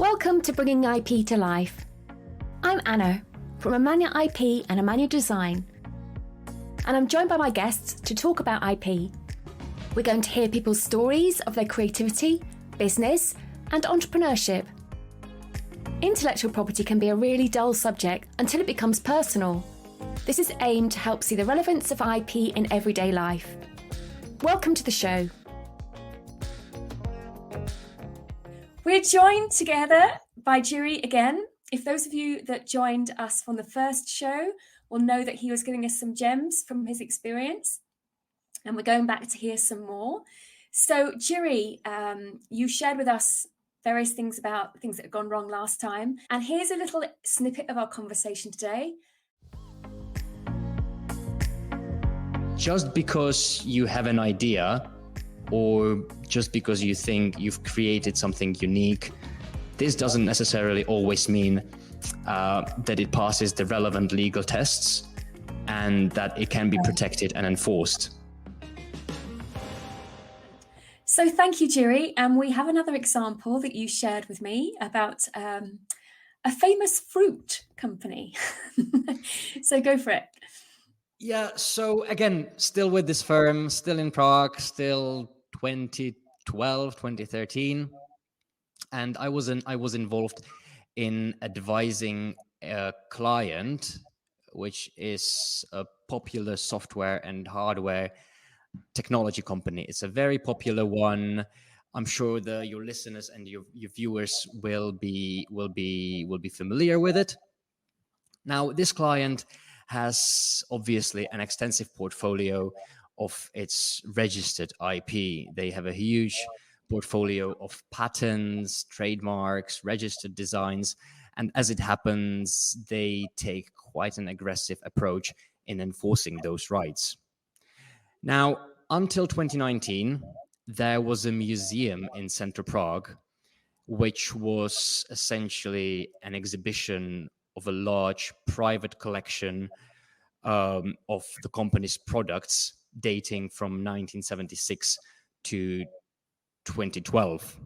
Welcome to Bringing IP to Life. I'm Anna from Amanya IP and Amanya Design, and I'm joined by my guests to talk about IP. We're going to hear people's stories of their creativity, business, and entrepreneurship. Intellectual property can be a really dull subject until it becomes personal. This is aimed to help see the relevance of IP in everyday life. Welcome to the show. We're joined together by Jiri again. If those of you that joined us from the first show will know that he was giving us some gems from his experience, and we're going back to hear some more. So Jiri, you shared with us various things about things that had gone wrong last time, and here's a little snippet of our conversation today. Just because you have an idea, or just because you think you've created something unique, this doesn't necessarily always mean that it passes the relevant legal tests and that it can be protected and enforced. So thank you, Jiri. And we have another example that you shared with me about a famous fruit company. So go for it. Yeah, so again, still with this firm, still in Prague, still 2012, 2013. And I was involved in advising a client, which is a popular software and hardware technology company. It's a very popular one. I'm sure your listeners and your viewers will be familiar with it. Now, this client has obviously an extensive portfolio of its registered IP. They have a huge portfolio of patents, trademarks, registered designs, and as it happens, they take quite an aggressive approach in enforcing those rights. Now, until 2019, there was a museum in Central Prague, which was essentially an exhibition of a large private collection of the company's products dating from 1976 to 2012.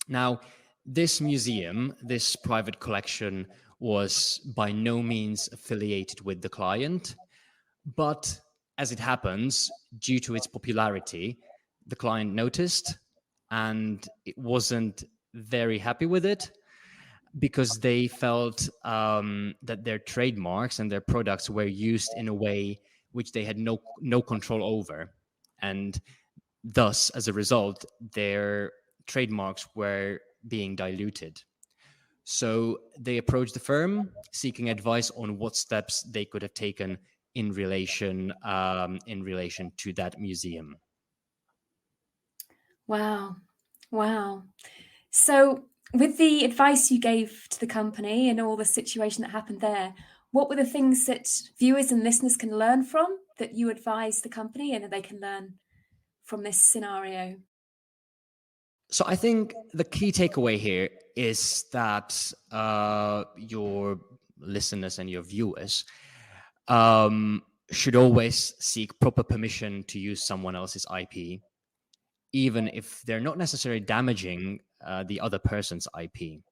Now, this museum, this private collection, was by no means affiliated with the client, but as it happens, due to its popularity, the client noticed and it wasn't very happy with it, because they felt that their trademarks and their products were used in a way which they had no control over. And thus, as a result, their trademarks were being diluted. So they approached the firm seeking advice on what steps they could have taken in relation to that museum. Wow. So with the advice you gave to the company and all the situation that happened there, what were the things that viewers and listeners can learn from that you advised the company and that they can learn from this scenario? So I think the key takeaway here is that your listeners and your viewers should always seek proper permission to use someone else's IP, even if they're not necessarily damaging the other person's IP.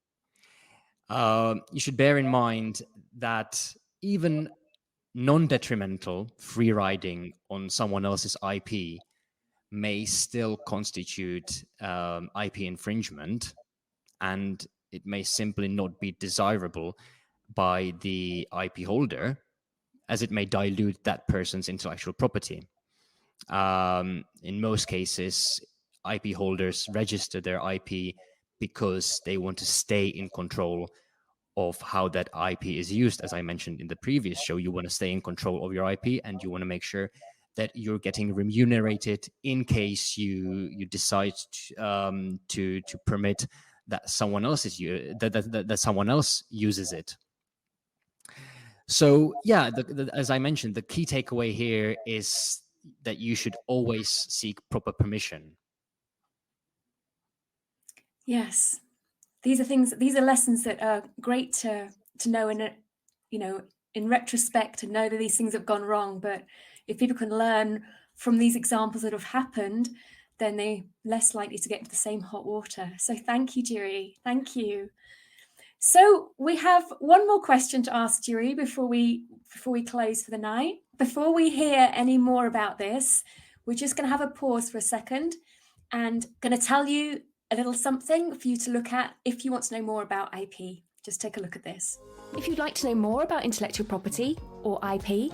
You should bear in mind that even non-detrimental free riding on someone else's IP may still constitute IP infringement, and it may simply not be desirable by the IP holder, as it may dilute that person's intellectual property. In most cases, IP holders register their IP because they want to stay in control of how that IP is used. As I mentioned in the previous show, you want to stay in control of your IP, and you want to make sure that you're getting remunerated in case you decide to permit that someone else that someone else uses it. So yeah, as I mentioned, the key takeaway here is that you should always seek proper permission. Yes, these are lessons that are great to know, and in retrospect, to know that these things have gone wrong. But if people can learn from these examples that have happened, then they're less likely to get into the same hot water. So thank you, Jiri. Thank you. So we have one more question to ask Jiri before we close for the night. Before we hear any more about this, we're just going to have a pause for a second and going to tell you a little something for you to look at if you want to know more about IP. Just take a look at this. If you'd like to know more about intellectual property or IP,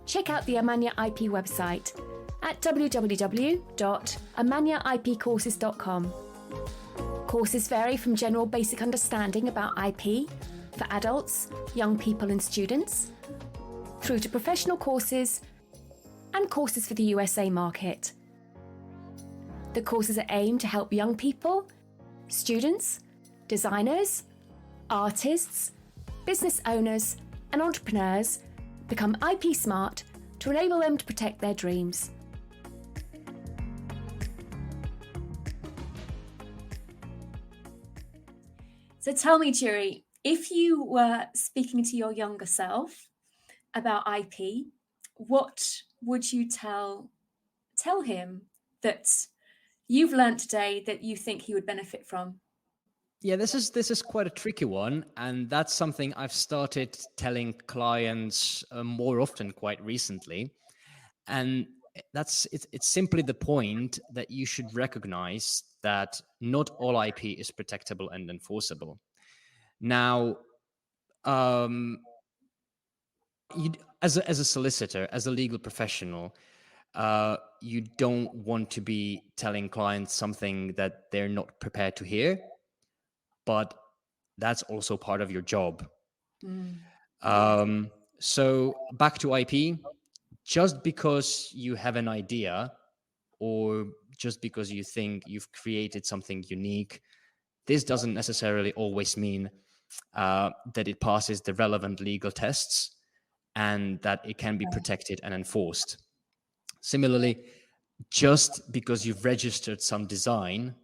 check out the Amanya IP website at www.amanyaipcourses.com. Courses vary from general basic understanding about IP for adults, young people and students, through to professional courses and courses for the USA market. The courses are aimed to help young people, students, designers, artists, business owners and entrepreneurs become IP smart to enable them to protect their dreams. So tell me, Jiri, if you were speaking to your younger self about IP, what would you tell him that you've learned today that you think he would benefit from? Yeah, this is quite a tricky one, and that's something I've started telling clients more often quite recently. And it's simply the point that you should recognize that not all IP is protectable and enforceable. Now, as a solicitor, as a legal professional, you don't want to be telling clients something that they're not prepared to hear, but that's also part of your job. So back to IP, just because you have an idea or just because you think you've created something unique, this doesn't necessarily always mean that it passes the relevant legal tests and that it can be protected and enforced. Similarly, just because you've registered some design,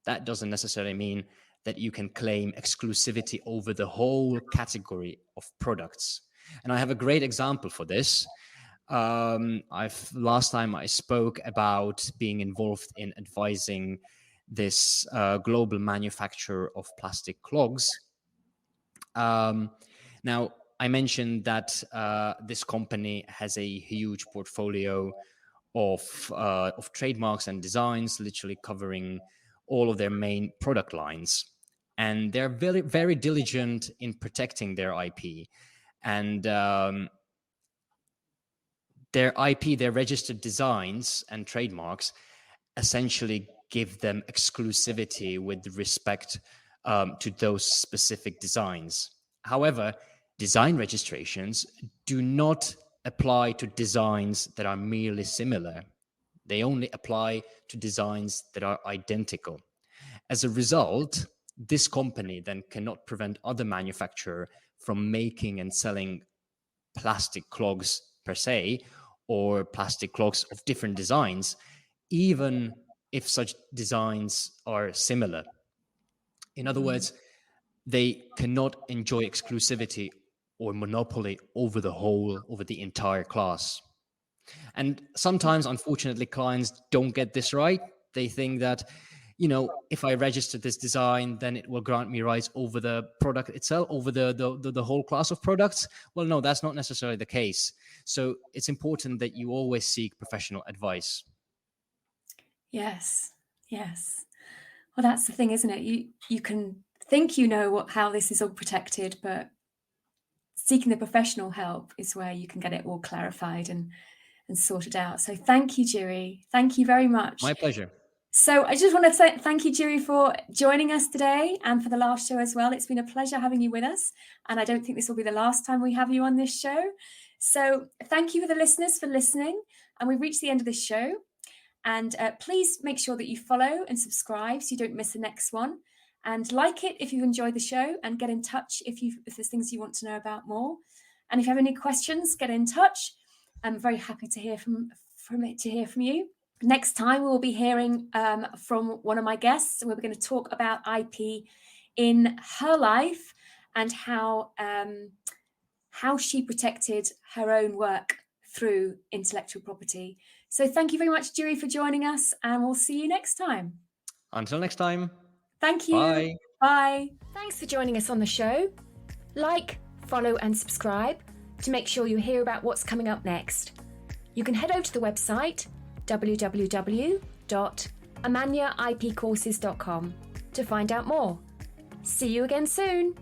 that doesn't necessarily mean that you can claim exclusivity over the whole category of products. And I have a great example for this. Last time I spoke about being involved in advising this global manufacturer of plastic clogs. Now, I mentioned that this company has a huge portfolio of trademarks and designs, literally covering all of their main product lines. And they're very, very diligent in protecting their IP. And their IP, their registered designs and trademarks, essentially give them exclusivity with respect to those specific designs. However, design registrations do not apply to designs that are merely similar. They only apply to designs that are identical. As a result, this company then cannot prevent other manufacturers from making and selling plastic clogs per se, or plastic clogs of different designs, even if such designs are similar. In other words, they cannot enjoy exclusivity or monopoly over the entire class. And sometimes, unfortunately, clients don't get this right. They think that, if I register this design, then it will grant me rights over the product itself, over the whole class of products. Well, no, that's not necessarily the case. So it's important that you always seek professional advice. Yes. Well, that's the thing, isn't it? You can think you know how this is all protected, but seeking the professional help is where you can get it all clarified and sorted out. So thank you, Jiri. Thank you very much. My pleasure. So I just want to say thank you, Jiri, for joining us today and for the last show as well. It's been a pleasure having you with us. And I don't think this will be the last time we have you on this show. So thank you for the listeners for listening. And we've reached the end of this show. And please make sure that you follow and subscribe so you don't miss the next one. And like it if you've enjoyed the show, and get in touch if there's things you want to know about more. And if you have any questions, get in touch. I'm very happy to hear from you. Next time, we'll be hearing from one of my guests, and we're going to talk about IP in her life and how she protected her own work through intellectual property. So thank you very much, Jiri, for joining us, and we'll see you next time. Until next time. Thank you. Bye. Bye. Thanks for joining us on the show. Like, follow and subscribe to make sure you hear about what's coming up next. You can head over to the website www.amanyaipcourses.com to find out more. See you again soon.